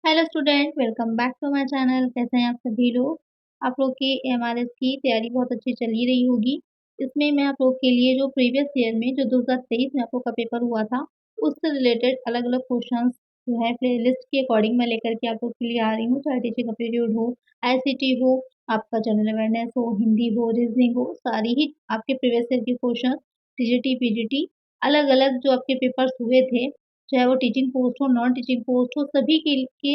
Hello student, welcome back to my channel. कैसे हैं आप सभी लोग। आप लोग की एमआरएस की तैयारी बहुत अच्छी चल ही रही होगी। इसमें मैं आप लोग के लिए जो प्रीवियस ईयर में जो 2023 में आप लोग का पेपर हुआ था उससे रिलेटेड अलग अलग क्वेश्चंस जो है प्लेलिस्ट के अकॉर्डिंग मैं लेकर के आप लोग के लिए आ रही हूँ। चाहे टीचिंग एप्टीट्यूड हो, आईसीटी हो, आपका जनरल अवेयरनेस हो, हिंदी हो, रीजनिंग हो, सारी ही आपके प्रीवियस ईयर के क्वेश्चन, टीजीटी पीजीटी, अलग अलग जो आपके पेपर्स हुए थे, चाहे वो टीचिंग पोस्ट हो, नॉन टीचिंग पोस्ट हो, सभी के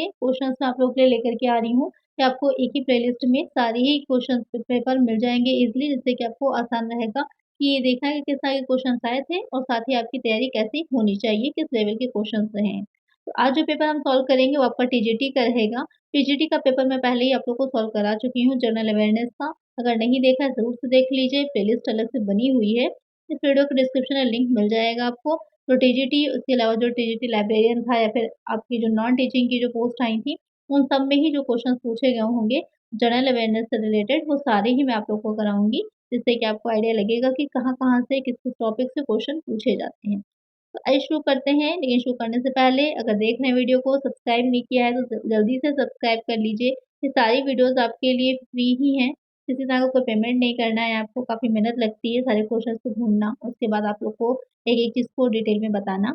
क्वेश्चंस मैं आप लोग के लिए लेकर के आ रही हूँ कि आपको एक ही प्लेलिस्ट में सारे ही क्वेश्चन पेपर मिल जाएंगे इजीली, जिससे कि आपको आसान रहेगा कि ये देखना है कि किस तरह के क्वेश्चन आए थे और साथ ही आपकी तैयारी कैसी होनी चाहिए, किस लेवल के क्वेश्चन हैं। तो आज जो पेपर हम सॉल्व करेंगे वो आपका टीजीटी का रहेगा। पीजीटी का पेपर मैं पहले ही आप लोग को सॉल्व करा चुकी हूँ जनरल अवेयरनेस का। अगर नहीं देखा है जरूर से देख लीजिए, प्लेलिस्ट अलग से बनी हुई है। इस वीडियो के डिस्क्रिप्शन में लिंक मिल जाएगा आपको। तो टीजीटी, उसके अलावा जो टीजीटी लाइब्रेरियन था या फिर आपकी जो नॉन टीचिंग की जो पोस्ट आई थी, उन सब में ही जो क्वेश्चन पूछे गए होंगे जनरल अवेयरनेस से रिलेटेड, वो सारे ही मैं आप लोग को कराऊंगी, जिससे कि आपको आइडिया लगेगा कि कहाँ कहाँ से किस किस टॉपिक से क्वेश्चन पूछे जाते हैं। तो आइए शुरू करते हैं, लेकिन शुरू करने से पहले अगर देख रहे हैं वीडियो को सब्सक्राइब नहीं किया है तो जल्दी से सब्सक्राइब कर लीजिए। ये सारी वीडियोस आपके लिए फ्री ही हैं, किसी तरह का कोई पेमेंट नहीं करना है आपको। काफ़ी मेहनत लगती है सारे क्वेश्चन को ढूंढना, उसके बाद आप लोग को एक एक चीज़ को डिटेल में बताना।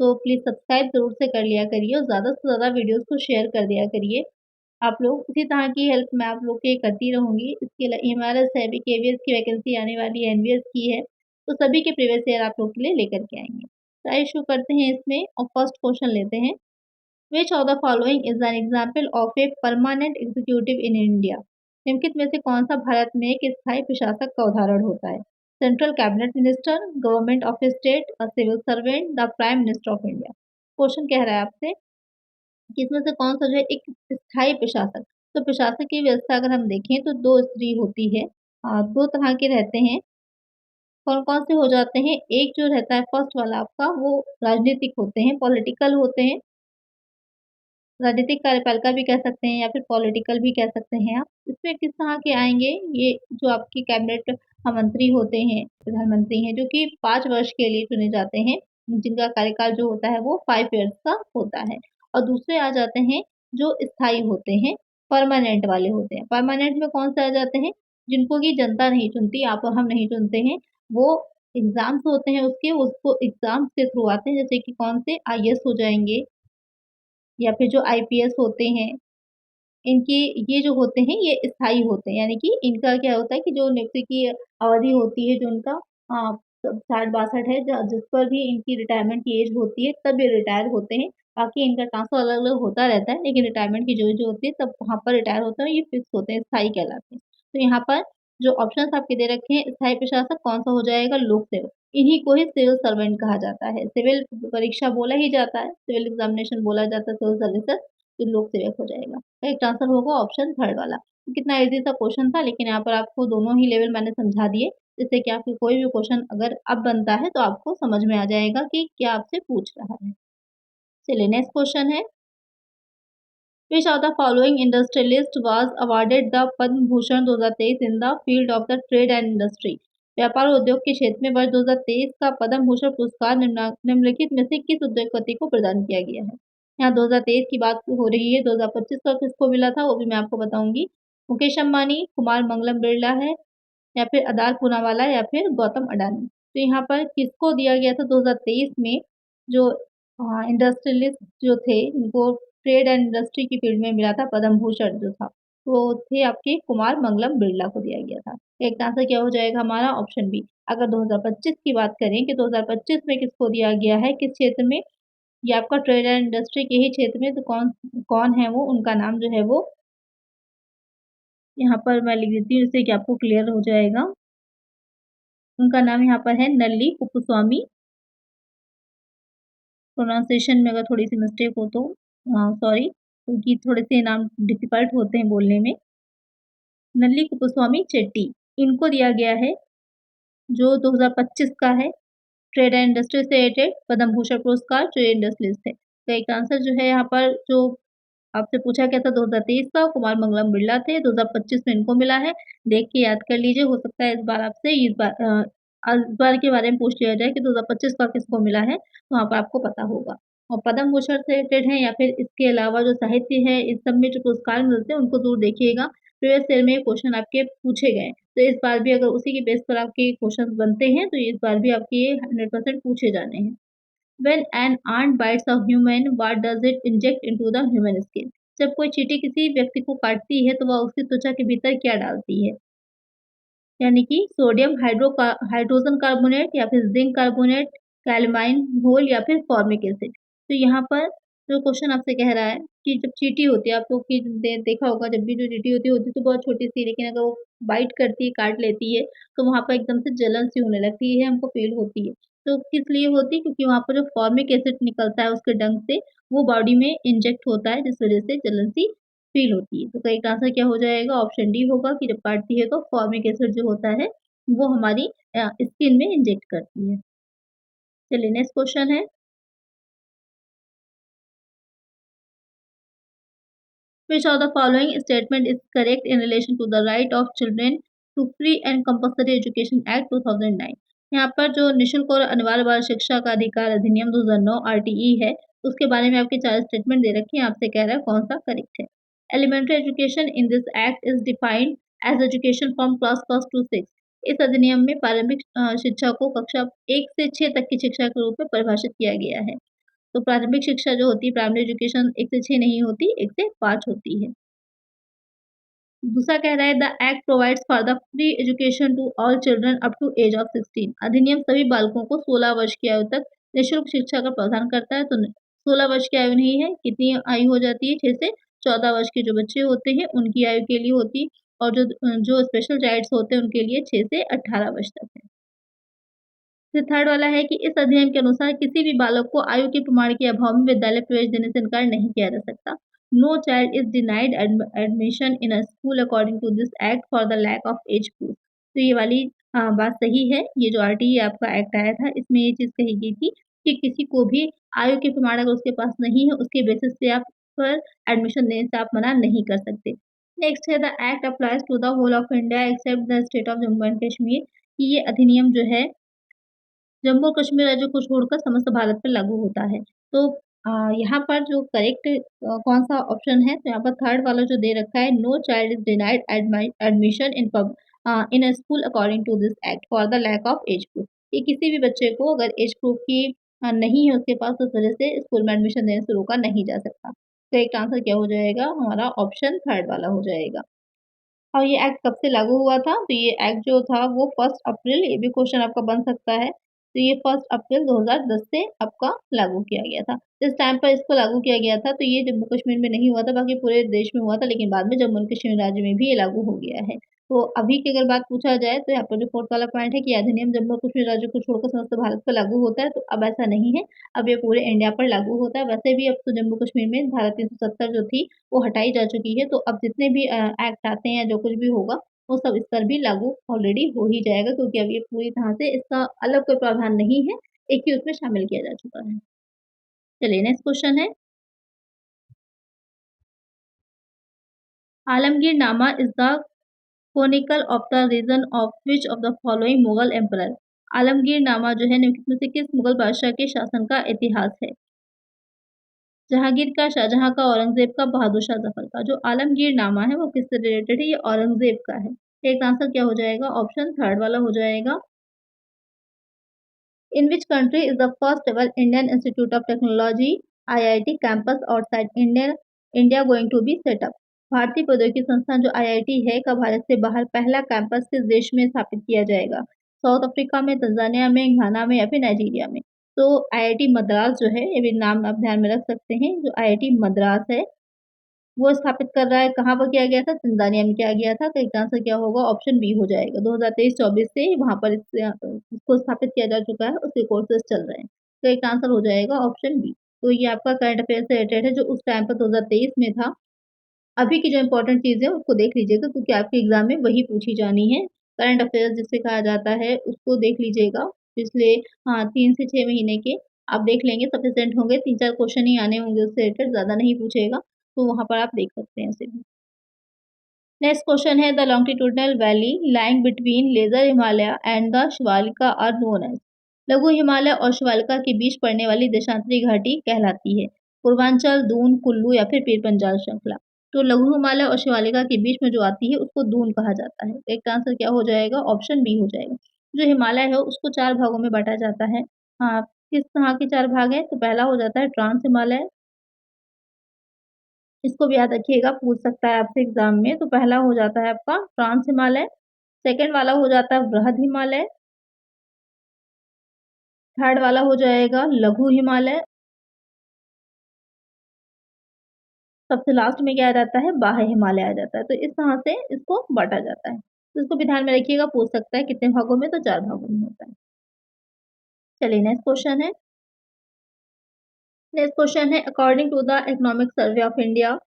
तो प्लीज़ सब्सक्राइब ज़रूर से कर लिया करिए और ज़्यादा से ज़्यादा वीडियोस को शेयर कर दिया करिए। आप लोग इसी तरह की हेल्प मैं आप लोग के करती रहूँगी। इसके लिए एमआरएस है, अभी केवीएस की वैकेंसी आने वाली है, एनवीएस की है, तो सभी के प्रीवियस ईयर आप लोग के लिए लेकर के आएंगे। तो आइए शुरू करते हैं इसमें और फर्स्ट क्वेश्चन लेते हैं। विच of the following is an example of a permanent executive in India. निम्नलिखित में से कौन सा भारत में एक स्थायी प्रशासक का उदाहरण होता है। Central cabinet minister, government of state, a civil servant, the prime minister of India. Question कह रहा है आपसे कि इसमें से कौन सा जो है एक स्थायी प्रशासक। तो प्रशासक की व्यवस्था अगर हम देखें तो दो स्तरीय होती है, दो तरह के रहते हैं। कौन कौन से हो जाते हैं, एक जो रहता है फर्स्ट वाला आपका वो राजनीतिक होते हैं, पॉलिटिकल होते हैं। राजनीतिक कार्यपालिका भी कह सकते हैं या फिर पॉलिटिकल भी कह सकते हैं आप। इसमें किस तरह के आएंगे, ये जो आपकी कैबिनेट मंत्री होते हैं, प्रधानमंत्री हैं, जो कि 5 वर्ष के लिए चुने जाते हैं, जिनका कार्यकाल जो होता है वो 5 ईयर्स का होता है। और दूसरे आ जाते हैं जो स्थायी होते हैं, परमानेंट वाले होते हैं। परमानेंट में कौन से आ जाते हैं, जिनको की जनता नहीं चुनती, आप और हम नहीं चुनते हैं, वो एग्जाम्स होते हैं उसके, उसको एग्जाम्स के थ्रू आते हैं, जैसे कि कौन से आईएएस हो जाएंगे या फिर जो आईपीएस होते हैं। इनकी ये जो होते हैं ये स्थायी होते हैं, यानी कि इनका क्या होता है कि जो नियुक्ति की अवधि होती है, जो उनका 60-62 है, जिस पर भी इनकी रिटायरमेंट की एज होती है तब ये रिटायर होते हैं। बाकी इनका ट्रांसफर अलग अलग होता रहता है, लेकिन रिटायरमेंट की जो जो होती है तब वहाँ पर रिटायर होते हैं, ये फिक्स होते हैं, स्थायी कहलाते हैं। तो यहाँ पर जो ऑप्शन आपके दे रखे हैं, स्थायी प्रशासक कौन सा हो जाएगा, लोक सेवक। इन्हीं को ही सिविल सर्वेंट कहा जाता है, सिविल परीक्षा बोला ही जाता है, सिविल एग्जामिनेशन बोला जाता है, सिविल सर्विसेज, तो लोक सेवक हो जाएगा। करेक्ट आंसर होगा ऑप्शन थर्ड वाला। तो कितना इजी सा क्वेश्चन था, लेकिन यहाँ पर आपको दोनों ही लेवल मैंने समझा दिए, जिससे कि आपको कोई भी क्वेश्चन अगर अब बनता है तो आपको समझ में आ जाएगा कि क्या आपसे पूछ रहा है। चलिए नेक्स्ट क्वेश्चन है, विच of the following industrialist was awarded the Padma Bhushan 2023 in the field of the trade and industry. व्यापार और उद्योग के क्षेत्र में वर्ष 2023 का पद्म भूषण पुरस्कार निम्नलिखित में से किस उद्योगपति को प्रदान किया गया है। यहाँ 2023 की बात हो रही है, 2025 का किसको मिला था वो भी मैं आपको बताऊंगी। मुकेश अंबानी, कुमार मंगलम बिरला है, या फिर अदार पूनावाला, या फिर गौतम अडानी। तो यहाँ पर किसको दिया गया था 2023 में, जो इंडस्ट्रियलिस्ट जो थे, इनको ट्रेड एंड इंडस्ट्री की फील्ड में मिला था पद्म भूषण जो था, वो थे आपके कुमार मंगलम बिरला को दिया गया था। एक आंसर क्या हो जाएगा हमारा, ऑप्शन बी। अगर 2025 की बात करें कि 2025 में किसको दिया गया है, किस क्षेत्र में, ये आपका ट्रेड एंड इंडस्ट्री के ही क्षेत्र में, तो कौन कौन है वो, उनका नाम जो है वो यहाँ पर मैं लिख देती हूँ, जिससे कि आपको क्लियर हो जाएगा। उनका नाम यहाँ पर है नल्ली कुपुस्वामी। प्रोनाउंसिएशन में अगर थोड़ी सी मिस्टेक हो तो सॉरी, क्योंकि थोड़े से नाम डिफिकल्ट होते हैं बोलने में। नल्ली कुपुस्वामी चेट्टी, इनको दिया गया है जो 2025 का है ट्रेड एंड इंडस्ट्री से रिलेटेड पद्म भूषण पुरस्कार, जो इंडस्ट्रियलिस्ट है। तो एक आंसर जो है यहाँ पर जो आपसे पूछा गया था 2023 का, कुमार मंगलम बिरला थे, 2025 में इनको मिला है। देख के याद कर लीजिए, हो सकता है इस बार आपसे इस बार के बारे में पूछ लिया जाए कि 2025 का किसको मिला है, तो वहाँ पर आपको पता होगा। और पद्म भूषण से रिलेटेड हैं या फिर इसके अलावा जो साहित्य है, इस सब में जो पुरस्कार मिलते हैं उनको ज़रूर देखिएगा। प्रीवियस ईयर में क्वेश्चन आपके पूछे गए, तो इस बार भी अगर उसी के बेस पर आपके क्वेश्चन बनते हैं, तो इस बार भी आपके ये 100% पूछे जाने हैं। When an ant bites a human, what does it inject into the human skin? जब कोई चींटी किसी व्यक्ति को काटती है, तो वह उसकी त्वचा के भीतर क्या डालती है? यानी कि सोडियम हाइड्रोजन कार्बोनेट या फिर जिंक कार्बोनेट, कैलमाइन घोल या फिर फॉर्मिक एसिड। तो यहाँ पर जो क्वेश्चन आपसे कह रहा है कि जब चींटी होती है, आप लोग की देखा होगा, जब भी जो चींटी होती है तो बहुत छोटी सी, लेकिन अगर वो बाइट करती है, काट लेती है, तो वहाँ पर एकदम से जलन सी होने लगती है, हमको फील होती है। तो किस लिए होती है? क्योंकि वहाँ पर जो फॉर्मिक एसिड निकलता है उसके डंक से, वो बॉडी में इंजेक्ट होता है, जिस वजह से जलन सी फ़ील होती है। तो करेक्ट आंसर क्या हो जाएगा? ऑप्शन डी होगा कि जब काटती है तो फॉर्मिक एसिड जो होता है वो हमारी स्किन में इंजेक्ट करती है। चलिए नेक्स्ट क्वेश्चन है, which of the following statement is correct in relation to the right of children to free and compulsory education act 2009? यहाँ पर जो निःशुल्क और अनिवार्य बाल शिक्षा का अधिकार अधिनियम 2009 आरटीई है, उसके बारे में आपके 4 स्टेटमेंट दे रखे हैं, आपसे कह रहा है कौन-सा करेक्ट है। Elementary education in this act is defined as education from class 1 to 6। इस अधिनियम में प्रारंभिक शिक्षा को कक्षा 1 से 6 तक की शिक्षा के रूप में परिभाषित किया गया है। तो प्रारंभिक शिक्षा जो होती है, प्राइमरी एजुकेशन 1 से 6 नहीं होती, 1 से 5 होती है। दूसरा कह रहा है the act provides for the free education to all children up to age of 16। अधिनियम सभी बालकों को 16 वर्ष की आयु तक निःशुल्क शिक्षा का प्रावधान करता है। तो 16 वर्ष की आयु नहीं है, कितनी आयु हो जाती है? 6 से 14 वर्ष के जो बच्चे होते हैं उनकी आयु के लिए होती है, और जो स्पेशल चाइल्ड्स होते हैं उनके लिए 6 से 18 वर्ष तक है। फिर थर्ड वाला है कि इस अधिनियम के अनुसार किसी भी बालक को आयु के प्रमाण के अभाव में विद्यालय प्रवेश देने से इनकार नहीं किया जा सकता। No child is denied admission in a school according to this act for the lack of age proof. तो ये वाली बात सही है। ये जो आरटीई आपका एक्ट आया था, इसमें ये चीज़ कही गई थी कि किसी को भी आयु के प्रमाण अगर उसके पास नहीं है, उसके बेसिस पे आप पर एडमिशन देने से आप मना नहीं कर सकते। नेक्स्ट है the act applies to the whole of India except the state of Jammu and Kashmir. कि ये अधिनियम जो है जम्मू और कश्मीर राज्य को छोड़कर समस्त भारत पर लागू होता है। तो यहाँ पर जो करेक्ट कौन-सा ऑप्शन है? तो यहाँ पर थर्ड वाला जो दे रखा है, no child is denied admission in a school according to this act for the lack of age proof. ये किसी भी बच्चे को अगर एज प्रूफ की नहीं है उसके पास, तो उस वजह से स्कूल में एडमिशन देने से रोका नहीं जा सकता। करेक्ट आंसर क्या हो जाएगा? हमारा ऑप्शन थर्ड वाला हो जाएगा। और ये एक्ट कब से लागू हुआ था? तो ये एक्ट जो था वो 1 अप्रैल, ये भी क्वेश्चन आपका बन सकता है। तो ये 1 अप्रैल 2010 से आपका लागू किया गया था। जिस टाइम पर इसको लागू किया गया था, तो ये जम्मू-कश्मीर में नहीं हुआ था, बाकी पूरे देश में हुआ था, लेकिन बाद में जम्मू एंड कश्मीर राज्य में भी ये लागू हो गया है। तो अभी की अगर बात पूछा जाए, तो यहाँ पर जो 4th वाला पॉइंट है कि अधिनियम जम्मू और कश्मीर राज्य को छोड़कर समस्त भारत पर लागू होता है, तो अब ऐसा नहीं है। अब ये पूरे इंडिया पर लागू होता है। वैसे भी अब तो जम्मू-कश्मीर में धारा 370 जो थी, वो हटाई जा चुकी है। तो अब जितने भी एक्ट आते हैं या जो कुछ भी होगा, वो सब इस पर भी लागू ऑलरेडी हो ही जाएगा, क्योंकि अब ये पूरी तरह से इसका अलग कोई प्रावधान नहीं है, एक ही उसमें शामिल किया जा चुका है। चलिए नेक्स्ट क्वेश्चन है, Alamgirnama is the chronicle of the reign of which of the following Mughal emperor? Alamgirnama जो है निम्नलिखित में से किस मुगल बादशाह के शासन का इतिहास है? जहांगीर का, शाहजहां का, औरंगजेब का, बहादुर शाह जफर का। जो आलमगीरनामा है वो किससे रिलेटेड है? ये औरंगजेब का है। एक आंसर क्या हो जाएगा? ऑप्शन थर्ड वाला हो जाएगा। In which country is the first ever Indian Institute of Technology (IIT) campus outside India going to be set up? भारतीय प्रौद्योगिकी संस्थान जो आईआईटी है का भारत से बाहर पहला कैंपस किस देश में स्थापित किया जाएगा? साउथ अफ्रीका में, तंजानिया में, घाना में या फिर नाइजीरिया में? तो आईआईटी मद्रास जो है, ये भी नाम आप ध्यान में रख सकते हैं। जो आईआईटी मद्रास है वो स्थापित कर रहा है, कहाँ पर किया गया था? तंजानिया में किया गया था। तो इसका आंसर क्या होगा? ऑप्शन बी हो जाएगा। 2023-24 से वहाँ पर इसको स्थापित किया जा चुका है, उसके कोर्सेज़ चल रहे हैं। तो इसका आंसर हो जाएगा ऑप्शन बी। तो ये आपका करंट अफेयर से रिलेटेड है, जो उस टाइम पर 2023 में था। अभी की जो इम्पोर्टेंट चीज़ है उसको देख लीजिएगा, क्योंकि आपके एग्ज़ाम में वही पूछी जानी है। करंट अफेयर्स जिसे कहा जाता है, उसको देख लीजिएगा। पिछले 3 से 6 महीने के आप देख लेंगे, सफिशिएंट होंगे। 3-4 क्वेश्चन ही आने होंगे उससे रिलेटेड, ज़्यादा नहीं पूछेगा। तो वहाँ पर आप देख सकते हैं उसे भी। नेक्स्ट क्वेश्चन है, the longitudinal valley lying between lesser Himalaya and the Shivalika are known as? लघु हिमालय और शिवालिका के बीच पड़ने वाली देशांतरी घाटी कहलाती है? पूर्वांचल, दून, कुल्लू या फिर पीरपंजाल श्रृंखला? तो लघु हिमालय और शिवालिका के बीच में जो आती है उसको दून कहा जाता है। तो एक आंसर क्या हो जाएगा? ऑप्शन बी हो जाएगा। जो हिमालय है उसको 4 भागों में बाँटा जाता है। हाँ, किस तरह के 4 भाग हैं? तो पहला हो जाता है ट्रांस हिमालय, इसको भी याद रखिएगा, पूछ सकता है आपसे एग्ज़ाम में। तो पहला हो जाता है आपका ट्रांस हिमालय, सेकंड वाला हो जाता है बृहद हिमालय, थर्ड वाला हो जाएगा लघु हिमालय, सबसे लास्ट में क्या आ जाता है? बाह्य हिमालय आ जाता है। तो इस तरह से इसको बाँटा जाता है। तो इसको भी ध्यान में रखिएगा, पूछ सकता है कितने भागों में? तो 4 भागों में होता है। चलिए नेक्स्ट क्वेश्चन है। नेक्स्ट क्वेश्चन है according to the economic survey of India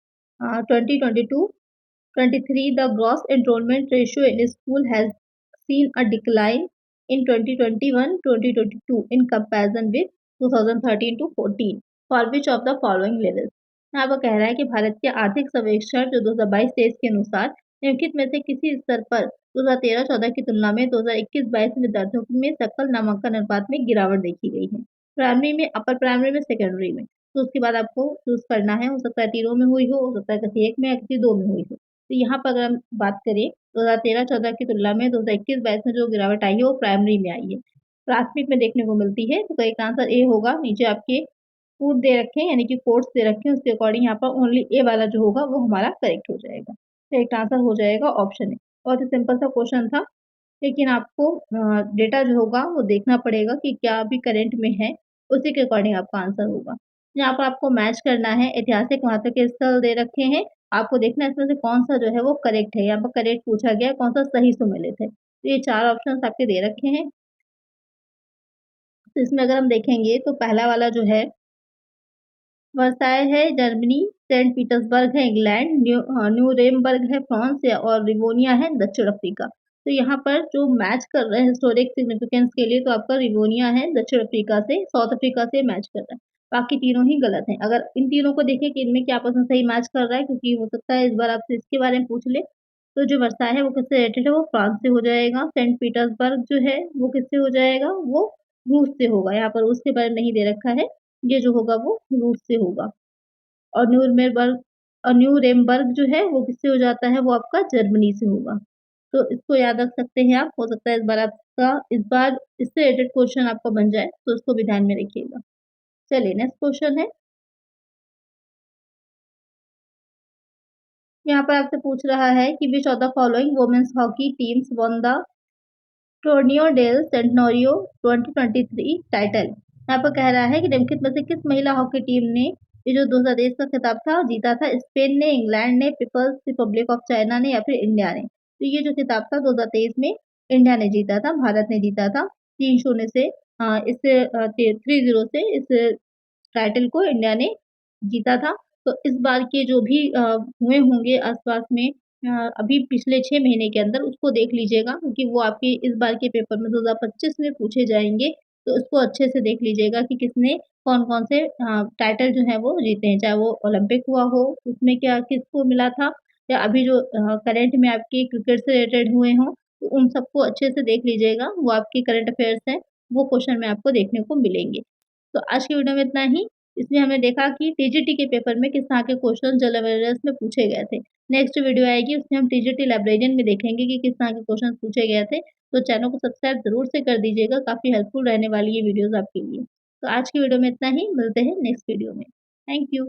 2022-23 the gross enrollment ratio in school has seen a decline in 2021-2022 in comparison with 2013 to 14 for which of the following levels? यहाँ पर कह रहा है कि भारत के आर्थिक सर्वेक्षण जो 2022-23 के अनुसार निम्नलिखित में से किसी स्तर पर 2013-14 की तुलना में 2021-22 में विद्यार्थियों में सकल नामांकन अनुपात में गिरावट देखी गई है। प्राइमरी में, अपर प्राइमरी में, सेकेंडरी में। तो उसके बाद आपको चूज़ करना है, हो सकता है तीनों में हुई हो सकता है किसी एक में या किसी 2 में हुई हो। तो यहाँ पर अगर हम बात करें 2013-14 की तुलना में 2021-22 में जो गिरावट आई है वो प्राइमरी में आई है। प्राथमिक में देखने को मिलती है, तो एक आंसर ए होगा। नीचे आपके फूड दे रखे हैं यानी कि कोट्स दे रखे हैं, उसके अकॉर्डिंग यहाँ पर ओनली ए वाला जो होगा वो हमारा करेक्ट हो जाएगा। तो एक आंसर हो जाएगा ऑप्शन ए। बहुत ही सिंपल सा क्वेश्चन था, लेकिन आपको डेटा जो होगा वो देखना पड़ेगा कि क्या अभी करंट में है, उसी के अकॉर्डिंग आपका आंसर होगा। यहाँ पर आपको मैच करना है, ऐतिहासिक महत्व के स्थल दे रखे हैं, आपको देखना है इसमें से कौन-सा जो है वो करेक्ट है, यहाँ पर करेक्ट पूछा गया है, कौन-सा सही सुमेलित है। तो ये 4 ऑप्शंस आपके दे रखे हैं। तो इसमें अगर हम देखेंगे तो पहला वाला जो है वर्साय है जर्मनी, सेंट पीटर्सबर्ग है इंग्लैंड, न्यूरेमबर्ग है फ्रांस या और रिवोनिया है दक्षिण अफ्रीका। तो यहाँ पर जो मैच कर रहे हैं हिस्टोरिक सिग्निफिकेंस के लिए तो आपका रिवोनिया है दक्षिण अफ्रीका से, साउथ अफ्रीका से मैच कर रहा है। बाकी तीनों ही गलत हैं। अगर इन तीनों को देखें कि इनमें क्या आपस में सही मैच कर रहा है, क्योंकि हो सकता है इस बार आपसे इसके बारे में पूछ ले। तो जो वर्साय है वो किससे रिलेटेड है? वो फ्रांस से हो जाएगा। सेंट पीटर्सबर्ग जो है वो किससे हो जाएगा? वो रूस से होगा। यहाँ पर रूस के बारे में नहीं दे रखा है, ये जो होगा वो रूस से होगा। और न्यूरेमबर्ग जो है वो किससे हो जाता है? वो आपका जर्मनी से होगा। तो इसको याद रख सकते हैं आप। हो सकता है इस बार इससे रिलेटेड क्वेश्चन आपका बन जाए, तो इसको भी ध्यान में रखिएगा। चलिए नेक्स्ट क्वेश्चन है। यहाँ पर आपसे पूछ रहा है कि which of the following women's hockey teams won the Torneo del Centenario 2023 title? यहाँ पर कह रहा है कि निम्नलिखित में से किस महिला हॉकी टीम ने ये जो 2023 का खिताब था जीता था? स्पेन ने, इंग्लैंड ने, पीपल्स रिपब्लिक ऑफ चाइना ने या फिर इंडिया ने? तो ये जो खिताब था 2023 में इंडिया ने जीता था, भारत ने जीता था 3-0 से। 3-0 से इस टाइटल को इंडिया ने जीता था। तो इस बार के जो भी हुए होंगे आस-पास में अभी पिछले 6 महीने के अंदर उसको देख लीजिएगा, क्योंकि वो आपके इस बार के पेपर में 2025 में पूछे जाएँगे। तो उसको अच्छे से देख लीजिएगा कि किसने कौन-कौन से टाइटल जो हैं वो जीते हैं। चाहे वो ओलंपिक हुआ हो, उसमें क्या किसको मिला था, या अभी जो करंट में आपके क्रिकेट से रिलेटेड हुए हों, तो उन सबको अच्छे से देख लीजिएगा। वो आपके करंट अफ़ेयर्स हैं, वो क्वेश्चन में आपको देखने को मिलेंगे। तो आज की वीडियो में इतना ही। इसमें हमने देखा कि टीजीटी के पेपर में किस तरह के क्वेश्चन जनरल अवेयरनेस में पूछे गए थे। नेक्स्ट वीडियो आएगी उसमें हम टीजीटी लाइब्रेरियन में देखेंगे कि किस तरह के क्वेश्चन पूछे गए थे। तो चैनल को सब्सक्राइब ज़रूर से कर दीजिएगा, काफ़ी हेल्पफुल रहने वाली ये वीडियोज़ आपके लिए। तो आज की वीडियो में इतना ही, मिलते हैं नेक्स्ट वीडियो में। Thank you.